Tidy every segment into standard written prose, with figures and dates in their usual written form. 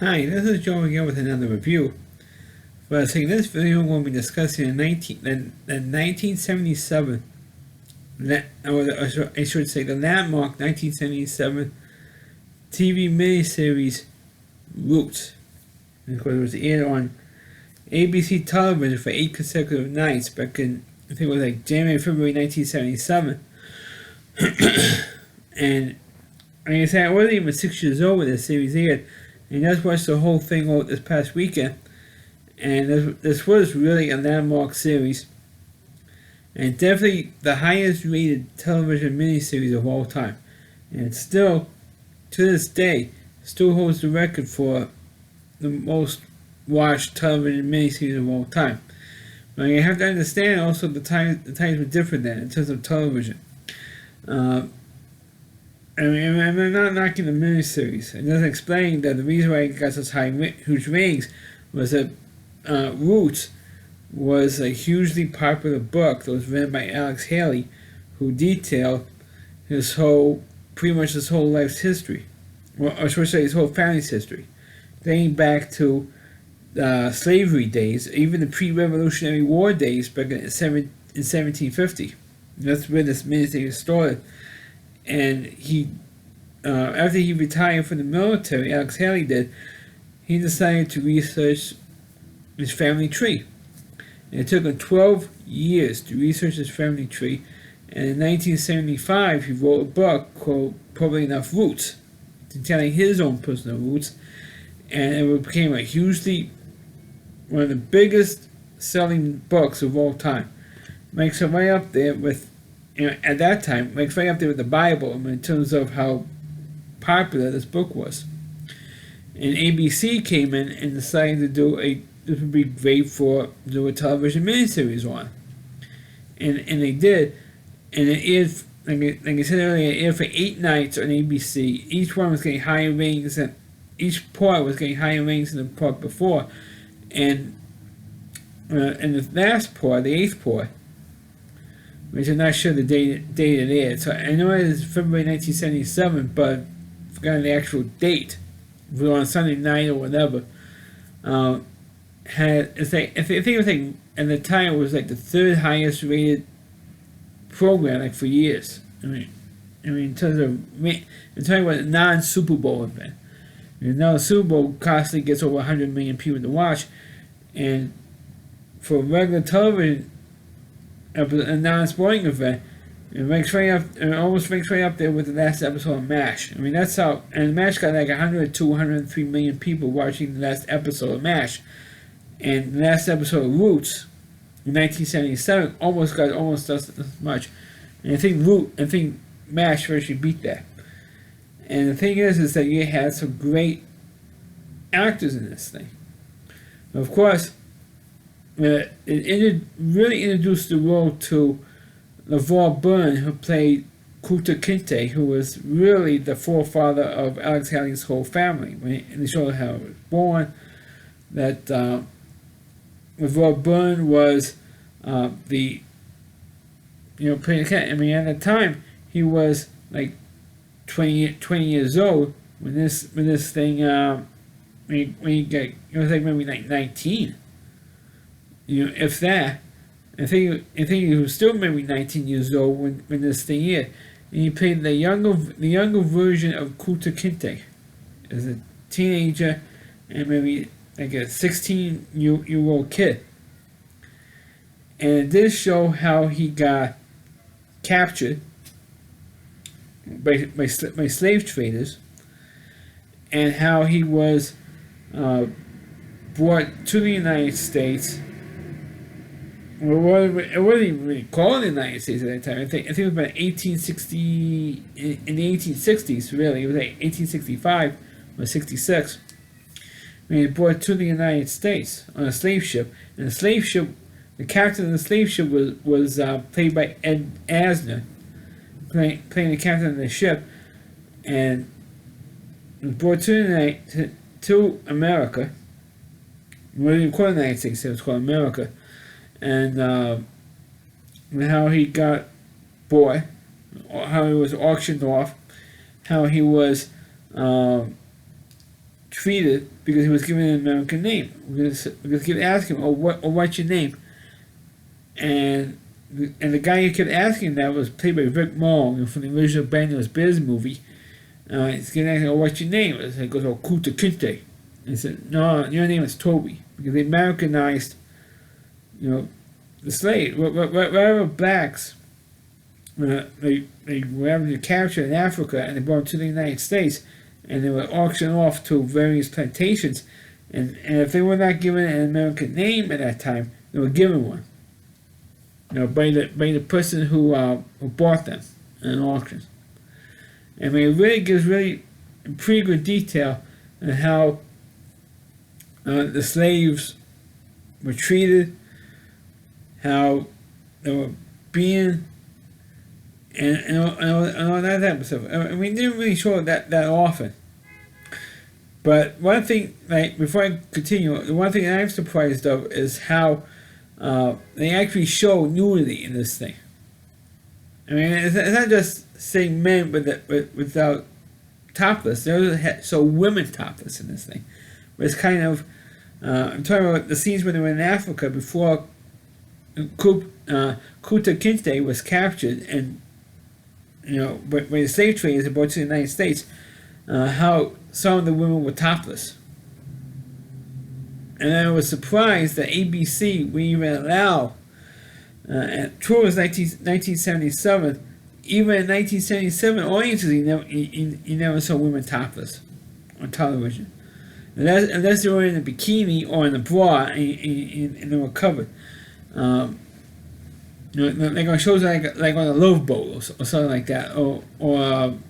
Hi, this is Joe again with another review. But in this video, we're going to be discussing the 1977, I should say the landmark 1977 TV miniseries Roots. And of course, it was aired on ABC television for 8 consecutive nights back in, I think it was like January, February 1977. And like I said, I wasn't even 6 years old when this series aired. And I just watched the whole thing out this past weekend. And this was really a landmark series. And definitely the highest rated television miniseries of all time. And still, to this day, still holds the record for the most watched television miniseries of all time. But you have to understand also the times were different then in terms of television. I'm not knocking the miniseries. It doesn't explain that the reason why it got such huge ratings was that Roots was a hugely popular book that was written by Alex Haley, who detailed pretty much his whole life's history, or should I say his whole family's history, dating back to slavery days, even the pre-Revolutionary War days back in 1750. That's where this miniseries started. And he, after he retired from the military, Alex Haley did, he decided to research his family tree. And it took him 12 years to research his family tree. And in 1975, he wrote a book called Probably Enough Roots, detailing his own personal roots. And it became one of the biggest selling books of all time. Makes it right up there with, at that time, makes right up there with the Bible in terms of how popular this book was. And ABC came in and decided to do this would be great to do a television miniseries on. And they did. And it aired, like I said earlier, it aired for 8 nights on ABC. Each one was getting higher ratings, and each part was getting higher ratings than the part before. And the last part, the 8th part, which I'm not sure the date it aired. So I know it is February 1977, but I forgot the actual date. If it was on Sunday night or whatever. I think it was like, at the time it was like the 3rd highest rated program like for years. I mean in terms of, I'm talking about a non-Super Bowl event. Now the Super Bowl constantly gets over 100 million people to watch, and for a regular television, a non-sporting event, it almost ranks right up there with the last episode of MASH. I mean, that's how, and MASH got like 102, 103 million people watching the last episode of MASH. And the last episode of Roots, in 1977, almost does as much. And I think MASH actually beat that. And the thing is that you had some great actors in this thing. Of course, it really introduced the world to LeVar Burton, who played Kunta Kinte, who was really the forefather of Alex Haley's whole family. And they showed how he was born, that LeVar Burton was playing a cat. I mean, at the time, he was like 20 years old when this thing, it was like maybe like 19. If that. I think he was still maybe 19 years old when this thing aired. And he played the younger version of Kunta Kinte as a teenager and maybe like a 16-year-old kid. And it did show how he got captured by slave traders, and how he was brought to the United States. Well, it wasn't even really called the United States at that time. I think it was about 1860, in the 1860s, really. It was like 1865 or 66. When he was brought to the United States on a slave ship. And the captain of the slave ship was played by Ed Asner, playing the captain of the ship. And was brought to America. It wasn't even called the United States, it was called America. And how he got bought, how he was auctioned off, how he was treated because he was given an American name. Because he kept asking him, what's your name? And the guy who kept asking that was played by Rick Moore, from the original Band Bears movie. He's getting asking, what's your name? And he goes, Kuta Kinte. And he said, no, your name is Toby. Because they Americanized, the slave. Wherever blacks, they were captured in Africa and they brought them to the United States, and they were auctioned off to various plantations. And if they were not given an American name at that time, they were given one. By the person who bought them in an auction. I mean, it really gives pretty good detail on how the slaves were treated, how they were being, and all that type of stuff. I mean, they didn't really show it that often. But one thing, before I continue, the one thing I'm surprised of is how they actually show nudity in this thing. I mean, it's not just saying men without topless. They also show women topless in this thing. But it's kind of, I'm talking about the scenes when they were in Africa before Kuta Kinte was captured, and when the slave traders brought to the United States, how some of the women were topless. And I was surprised that ABC would even allow, true it was 1977, even in 1977 audiences, you never saw women topless on television. Unless they were in a bikini or in a bra and they were covered. Like on shows like on a Love Boat or something like that, or on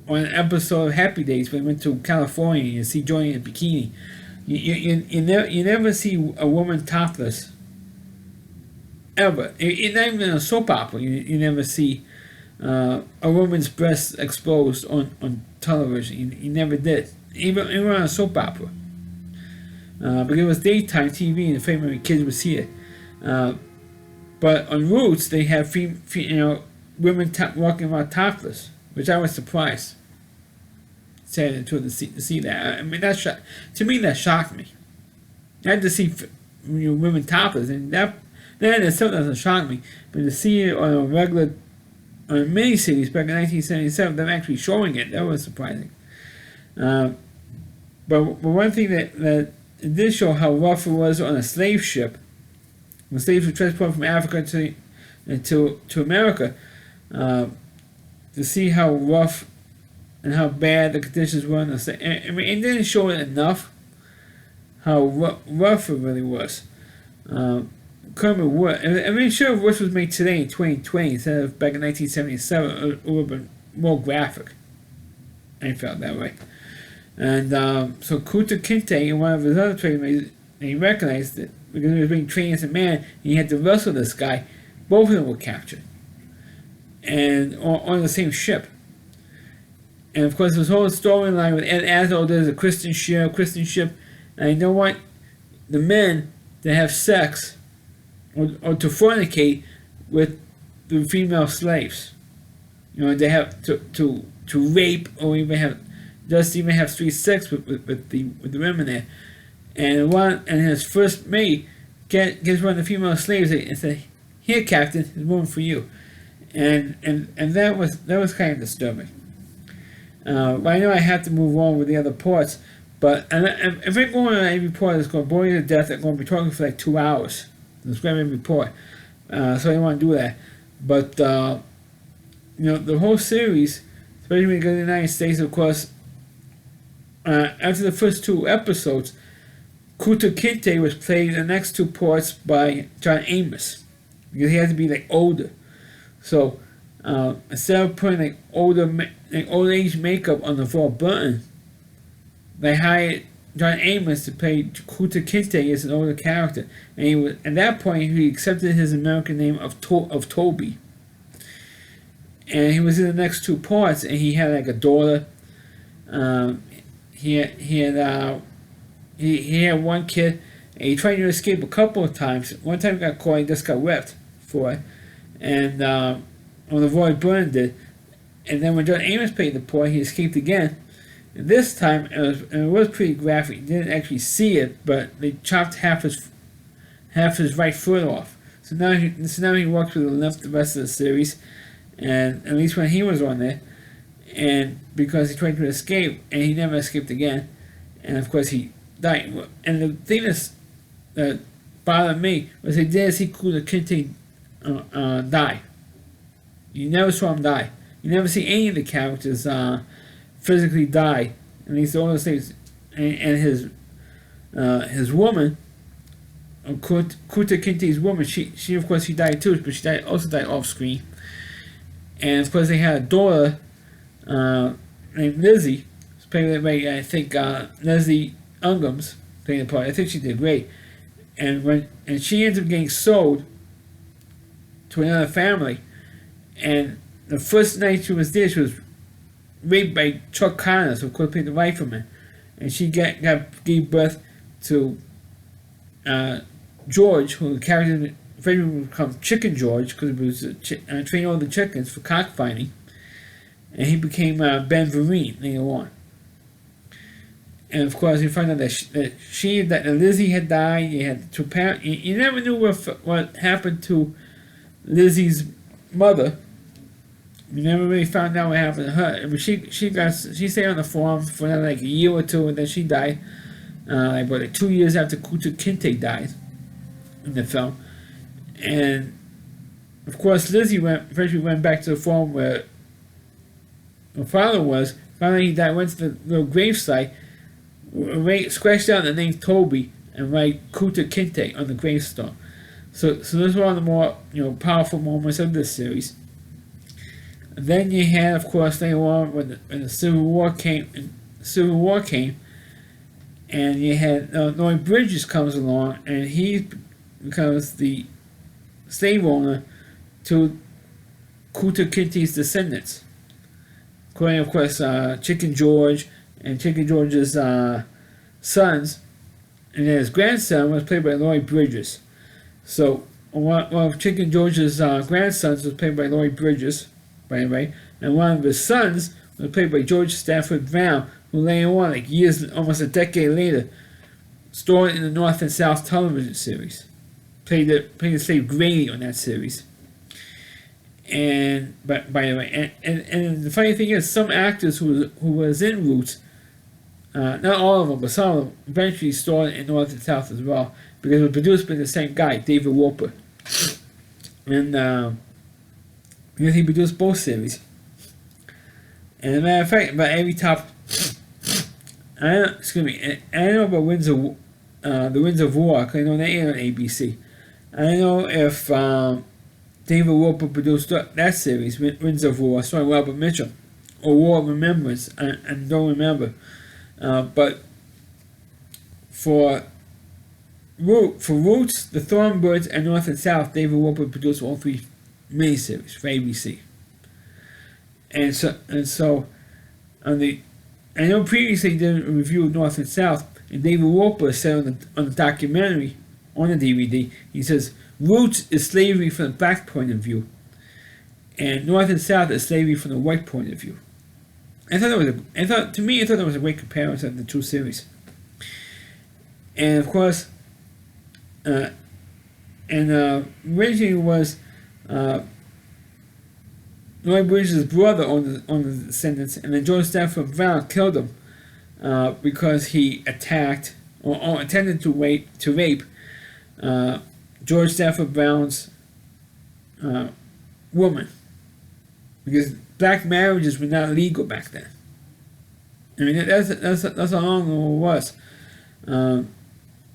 an episode of Happy Days when they went to California and you see Johnny in a bikini. You never see a woman topless ever. Not even in a soap opera. You never see a woman's breasts exposed on television. You never did. Even on a soap opera. Because it was daytime TV and the family kids would see it. But on Roots, they have women walking around topless, which I was surprised. To see that. I mean, to me that shocked me. I had to see women topless, and that itself doesn't shock me. But to see it on a miniseries back in 1977, them actually showing it, that was surprising. But one thing that it did show how rough it was on a slave ship. When slaves were transported from Africa to America, to see how rough and how bad the conditions were on the slave. I mean, it didn't show it enough how rough it really was. Kermit Wood. I mean, sure, if this was made today in 2020 instead of back in 1977, it would have been more graphic. I felt that way. And so Kuta Kinte, in one of his other trade, he recognized it because he was being trained as a man, and he had to wrestle this guy. Both of them were captured, and on the same ship. And of course, this whole storyline with Ed Asner, there's a Christian ship, and you know what? The men that have sex or to fornicate with the female slaves, they have to rape or even have street sex with the women there. And his first mate gets one of the female slaves and says, "Here, Captain, there's one for you," and that was kind of disturbing. But I know I have to move on with the other parts, but if I go on every part that's going to bore you to death, I'm going to be talking for like 2 hours. Describe every part, so I don't want to do that. But the whole series, especially when you go to the United States, of course, after the first 2 episodes, Kuta Kinte was played in the next 2 parts by John Amos, because he had to be like older. So instead of putting old age makeup on LeVar Burton, they hired John Amos to play Kuta Kinte as an older character, and he was, at that point he accepted his American name of Toby. And he was in the next 2 parts, and he had like a daughter. He had one kid, and he tried to escape a couple of times. One time he got caught, he just got whipped for it, and LeVar Burton did. And then when John Amos played the part, he escaped again, And this time it was pretty graphic. You didn't actually see it, but they chopped half his right foot off. So now he walks with a limp the rest of the series, and at least when he was on there, and because he tried to escape and he never escaped again, and of course he died. And the thing that bothered me was they did see Kuta Kinte die. You never saw him die. You never see any of the characters physically die. At least all those things. And his woman, Kuta Kinte's woman, she of course she died too, but she also died off screen. And of course they had a daughter named Lizzie, played by I think Leslie Uggams playing the part. I think she did great. And she ends up getting sold to another family, and the first night she was there, she was raped by Chuck Connors, who could played the rifleman, and she gave birth to George, who the character eventually would become Chicken George because he was training all the chickens for cockfighting, and he became Ben Vereen later on. And of course, you find out that Lizzie had died. You had two parents. You never knew what happened to Lizzie's mother. You never really found out what happened to her. I mean, she stayed on the farm for another like a year or two, and then she died. Like 2 years after Kuta Kinte died in the film. And of course, Lizzie eventually went back to the farm where her father was. Finally, he died. Went to the little gravesite. Scratched out the name Toby and write Kuta Kinte on the gravestone. So this was one of the more powerful moments of this series. And then you had, of course, later on when the Civil War came, and you had Lloyd Bridges comes along, and he becomes the slave owner to Kuta Kinte's descendants, including, of course, Chicken George and Chicken George's sons, and then his grandson was played by Lloyd Bridges. So one of Chicken George's grandsons was played by Lloyd Bridges, by the way, and one of his sons was played by George Stafford Brown, who later on, like years, almost a decade later, starred in the North and South television series. Played the slave Grady on that series. And by the way, and the funny thing is, some actors who was in Roots, not all of them, but some of them eventually starred in North and South as well, because it was produced by the same guy, David Wolper. And because he produced both series. And as a matter of fact, about every top, I don't know about the Winds of War, because I know they aired on ABC. I don't know if David Wolper produced that series, Winds of War, starring Robert Mitchum, or War of Remembrance, I don't remember. But for Roots, The Thornbirds, and North and South, David Wolper produced all three miniseries for ABC. And so I know previously he did a review of North and South, and David Wolper said on the documentary, on the DVD, he says, Roots is slavery from the black point of view, and North and South is slavery from the white point of view. I thought that was a great comparison of the two series. And of course, originally was Lloyd Bridges' brother on the Descendants, and then George Stafford Brown killed him because he attacked or intended to rape George Stafford Brown's woman, because black marriages were not legal back then. I mean, that's how long it was, and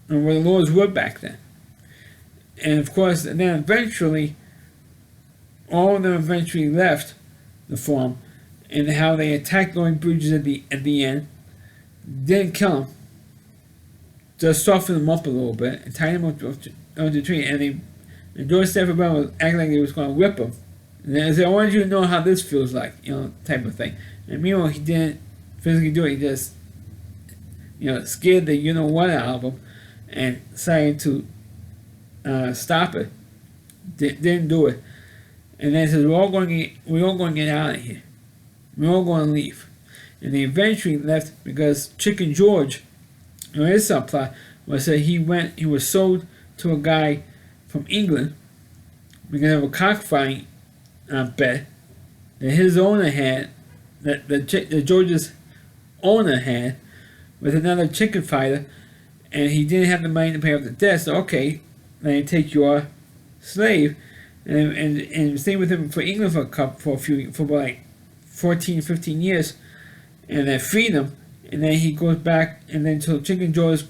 where the laws were back then. And of course, and then eventually, all of them eventually left the farm, and how they attacked Lloyd Bridges at the end, didn't kill him, just softened him up a little bit and tied him up to the tree, and George Stafford Brown was acting like he was going to whip him. And they said, I want you to know how this feels like, type of thing. And meanwhile, he didn't physically do it. He just, scared the you-know-what out of him and decided to stop it. Didn't do it. And then he says, we're all going to get out of here. We're all going to leave. and they eventually left because Chicken George, or his subplot, was that he was sold to a guy from England because of a cockfighting bet that his owner had, that George's owner had, with another chicken fighter, and he didn't have the money to pay off the debt. So okay, then you take your slave and stay with him for England for about like 14, 15 years, and then feed him, and then he goes back, and then so Chicken George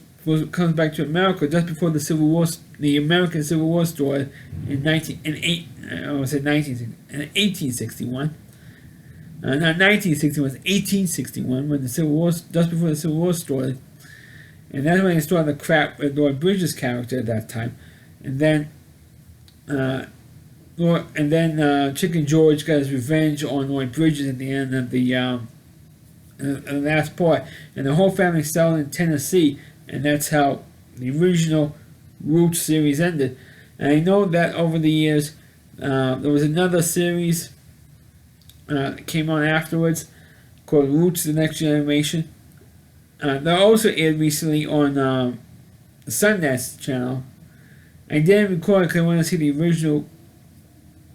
comes back to America just before the Civil War, the American Civil War started in 1861. Not 1961, it's 1861, when the Civil War, just before the Civil War started, and that's when they started the crap with Lloyd Bridges' character at that time, and then Chicken George got his revenge on Lloyd Bridges at the end of the last part, and the whole family settled in Tennessee, and that's how the original Roots series ended. And I know that over the years, there was another series that came on afterwards called Roots: The Next Generation. That also aired recently on the Sundance channel. I didn't record it because I wanted to see the original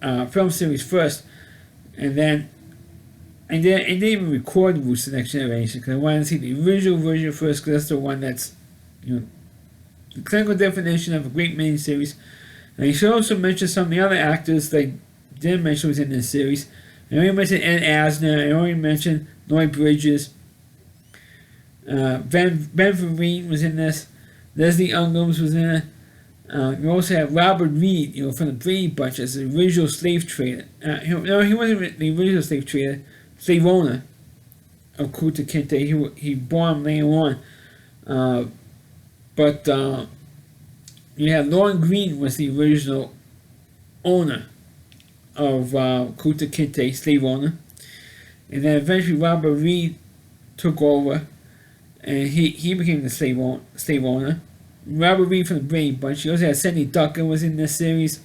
film series first, and then I didn't even record Roots: The Next Generation because I wanted to see the original version first, because that's the one that's, the clinical definition of a great miniseries. And I should also mention some of the other actors that I didn't mention was in this series. I already mentioned Ed Asner. I already mentioned Lloyd Bridges. Ben Vereen was in this. Leslie Uggams was in it. You also have Robert Reed, from the Brady Bunch as the original slave trader. He wasn't the original slave trader, slave owner of Kunta Kinte. He bought him later on. But you have Lorne Greene was the original owner of Kunta Kinte, slave owner. And then eventually Robert Reed took over, and he became the slave owner. Robert Reed from the Brady Bunch. You also had Sandy Duncan was in this series,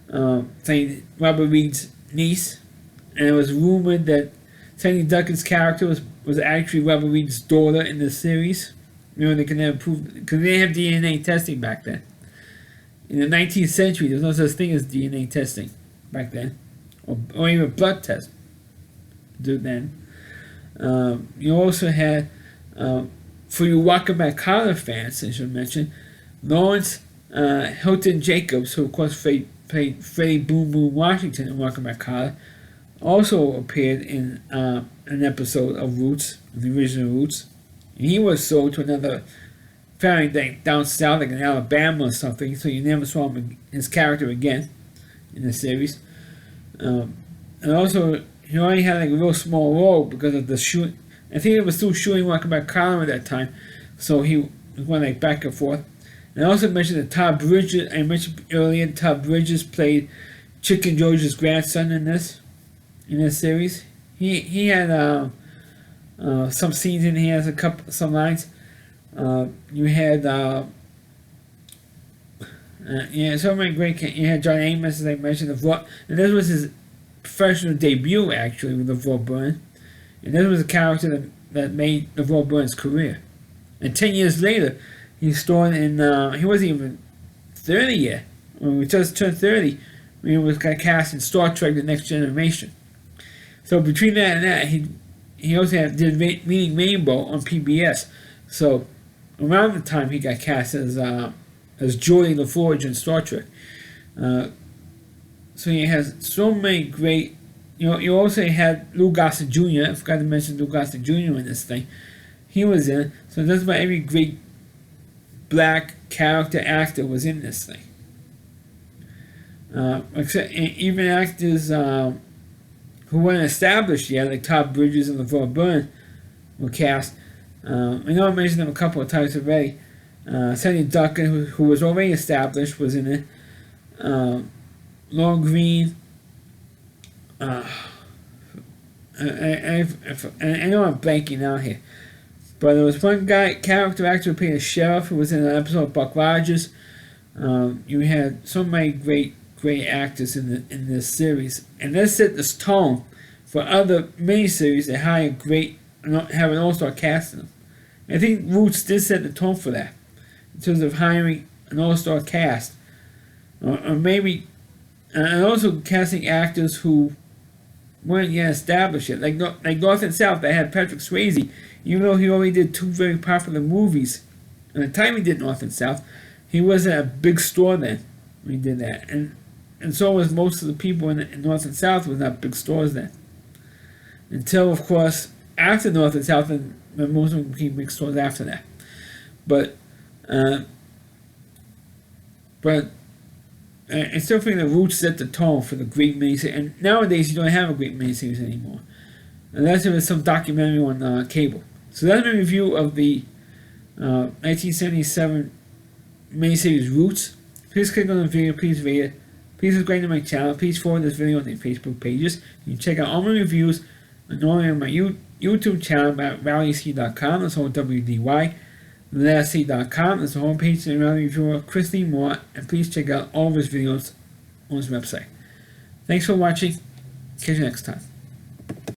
playing Robert Reed's niece, and it was rumored that Sandy Duncan's character was actually Robert Reed's daughter in the series. They could never prove, because they didn't have DNA testing back then. In the 19th century, there was no such thing as DNA testing back then, or even blood test. Do then. You also had, for you Walkabout Collar fans, I should mention, Lawrence Hilton Jacobs, who of course played Freddie Boom Boom Washington in Walkabout Collar, also appeared in an episode of Roots, the original Roots. And he was sold to another family down south, like in Alabama or something, so you never saw his character again in the series. And also, he only had like a real small role because of the shoot. I think it was still shooting Walkabout Collar at that time, so he was going like back and forth. And I also mentioned that Todd Bridges, I mentioned earlier, Todd Bridges played Chicken George's grandson in this series. He had some scenes in here, some lines. You had so many great. You had John Amos, as I mentioned, and this was his professional debut actually with LeVar Burton, and this was a character that made LeVar Burton's career. And 10 years later, he starred in. He wasn't even 30 yet when we just turned 30. When he got cast in Star Trek: The Next Generation. So between that and that, he also did Reading Rainbow on PBS. So around the time he got cast as Geordi LaForge in Star Trek. So he has so many great. You also had Lou Gossett Jr. I forgot to mention Lou Gossett Jr. in this thing. He was in. So just about every great black character actor was in this thing. Except even actors who weren't established yet, like Todd Bridges and LeVar Burton, were cast. I know I mentioned them a couple of times already. Sandy Duncan, who was already established, was in it. Lorne Greene. I know I'm blanking out here. But there was one character actor who played a sheriff who was in an episode of Buck Rogers. You had so many great actors in this series, and this set this tone for other miniseries that hired great have an all-star cast in them. I think Roots did set the tone for that, in terms of hiring an all-star cast, or maybe, and also casting actors who weren't yet established yet, like North and South. They had Patrick Swayze, even though he only did 2 very popular movies. At the time he did North and South, he wasn't a big star then when he did that, and so was most of the people in North and South was not big stars then. Until, of course, after North and South, and most of them became big stars after that. But I still think the Roots set the tone for the great miniseries. And nowadays, you don't have a great miniseries anymore, unless there was some documentary on cable. So that's my review of the 1977 miniseries Roots. Please click on the video, please rate it. Please subscribe to my channel. Please forward this video on their Facebook pages. You can check out all my reviews on my YouTube channel at rallyc.com. That's all WDY. LastC.com. That's the homepage of the rally reviewer Christine Moore. And please check out all of his videos on his website. Thanks for watching. Catch you next time.